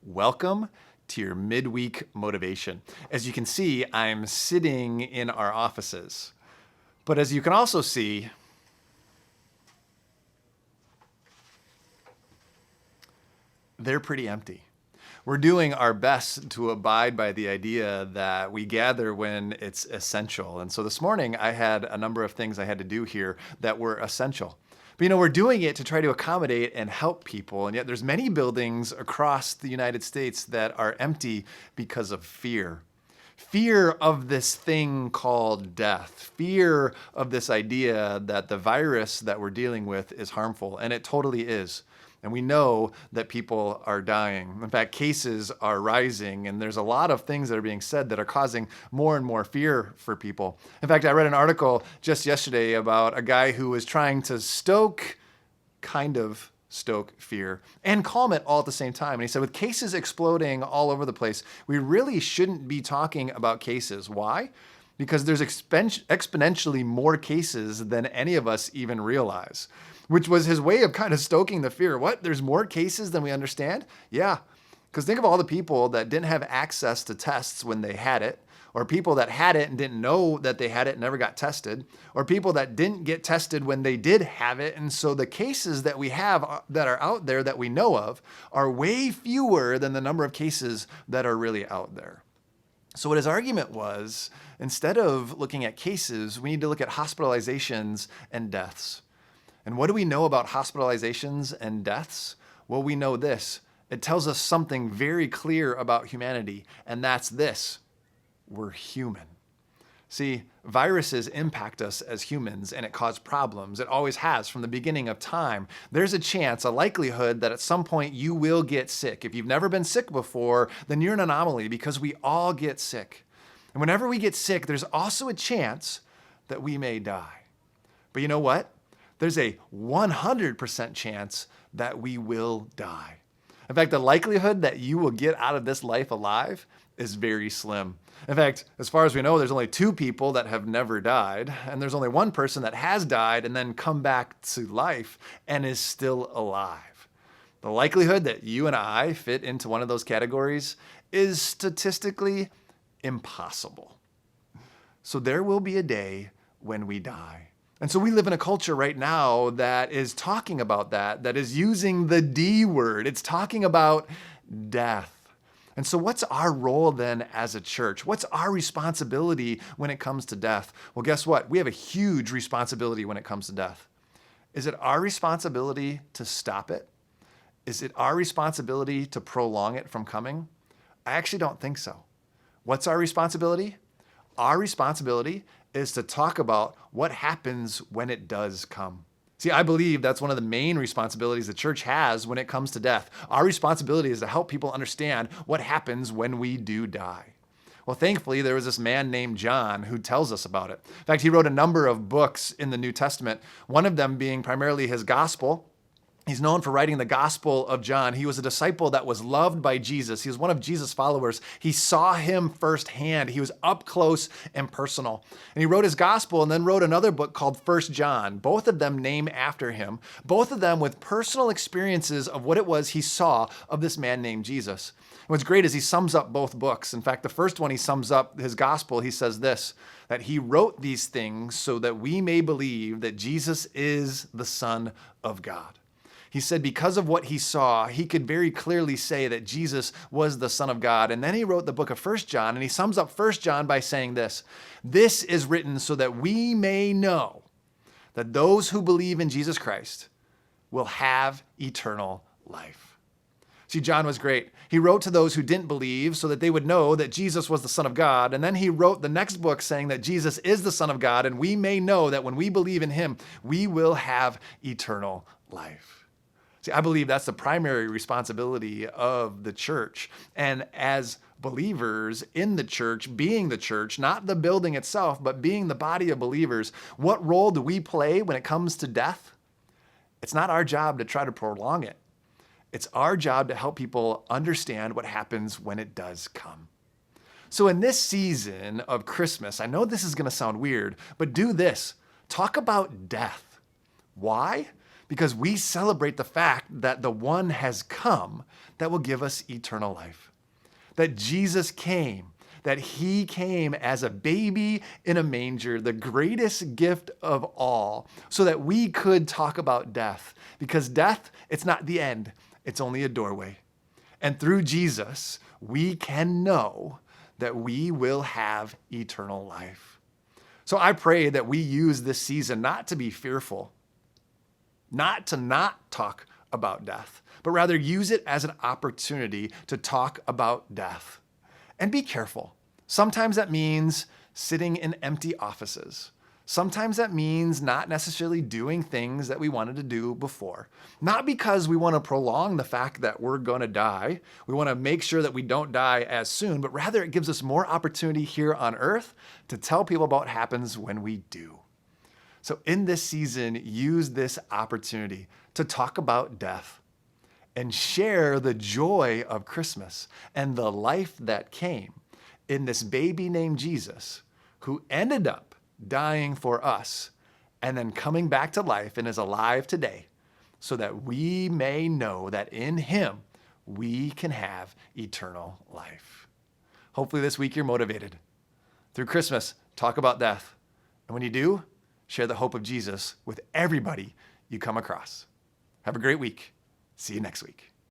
Welcome to your midweek motivation. As you can see, I'm sitting in our offices. But as you can also see, they're pretty empty. We're doing our best to abide by the idea that we gather when it's essential. And so this morning, I had a number of things I had to do here that were essential. But we're doing it to try to accommodate and help people. And yet there's many buildings across the United States that are empty because of fear. Fear of this thing called death. Fear of this idea that the virus that we're dealing with is harmful. And it totally is. And we know that people are dying. In fact, cases are rising, and there's a lot of things that are being said that are causing more and more fear for people. In fact, I read an article just yesterday about a guy who was trying to stoke fear and calm it all at the same time. And he said, with cases exploding all over the place, we really shouldn't be talking about cases. Why? Because there's exponentially more cases than any of us even realize. Which was his way of kind of stoking the fear. What? There's more cases than we understand? Yeah. Because think of all the people that didn't have access to tests when they had it, or people that had it and didn't know that they had it and never got tested, or people that didn't get tested when they did have it. And so the cases that we have that are out there that we know of are way fewer than the number of cases that are really out there. So what his argument was, instead of looking at cases, we need to look at hospitalizations and deaths. And what do we know about hospitalizations and deaths? Well, we know this. It tells us something very clear about humanity, and that's this: we're human. See, viruses impact us as humans, and it causes problems. It always has from the beginning of time. There's a chance, a likelihood that at some point you will get sick. If you've never been sick before, then you're an anomaly, because we all get sick. And whenever we get sick, there's also a chance that we may die. But you know what? There's a 100% chance that we will die. In fact, the likelihood that you will get out of this life alive is very slim. In fact, as far as we know, there's only 2 people that have never died, and there's only 1 person that has died and then come back to life and is still alive. The likelihood that you and I fit into one of those categories is statistically impossible. So there will be a day when we die. And so we live in a culture right now that is talking about that is using the D word. It's talking about death. And so what's our role then as a church? What's our responsibility when it comes to death? Well, guess what? We have a huge responsibility when it comes to death. Is it our responsibility to stop it? Is it our responsibility to prolong it from coming? I actually don't think so. What's our responsibility? Our responsibility is to talk about what happens when it does come. See, I believe that's one of the main responsibilities the church has when it comes to death. Our responsibility is to help people understand what happens when we do die. Well, thankfully, there was this man named John who tells us about it. In fact, he wrote a number of books in the New Testament, one of them being primarily his gospel. He's known for writing the Gospel of John. He was a disciple that was loved by Jesus. He was one of Jesus' followers. He saw him firsthand. He was up close and personal. And he wrote his gospel and then wrote another book called 1 John, both of them named after him, both of them with personal experiences of what it was he saw of this man named Jesus. And what's great is he sums up both books. In fact, the first one, he sums up his gospel. He says this, that he wrote these things so that we may believe that Jesus is the Son of God. He said because of what he saw, he could very clearly say that Jesus was the Son of God. And then he wrote the book of 1 John, and he sums up 1 John by saying this: this is written so that we may know that those who believe in Jesus Christ will have eternal life. See, John was great. He wrote to those who didn't believe so that they would know that Jesus was the Son of God. And then he wrote the next book saying that Jesus is the Son of God, and we may know that when we believe in him, we will have eternal life. See, I believe that's the primary responsibility of the church. And as believers in the church, being the church, not the building itself, but being the body of believers, what role do we play when it comes to death? It's not our job to try to prolong it. It's our job to help people understand what happens when it does come. So in this season of Christmas, I know this is going to sound weird, but do this. Talk about death. Why? because we celebrate the fact that the one has come that will give us eternal life. That Jesus came, that he came as a baby in a manger, the greatest gift of all, so that we could talk about death. Because death, it's not the end, it's only a doorway. And through Jesus, we can know that we will have eternal life. So I pray that we use this season not to be fearful, not to not talk about death, but rather use it as an opportunity to talk about death. And be careful. Sometimes that means sitting in empty offices. Sometimes that means not necessarily doing things that we wanted to do before. Not because we want to prolong the fact that we're going to die. We want to make sure that we don't die as soon, but rather it gives us more opportunity here on earth to tell people about what happens when we do. So in this season, use this opportunity to talk about death and share the joy of Christmas and the life that came in this baby named Jesus, who ended up dying for us and then coming back to life and is alive today, so that we may know that in him we can have eternal life. Hopefully this week you're motivated. Through Christmas, talk about death. And when you do, share the hope of Jesus with everybody you come across. Have a great week. See you next week.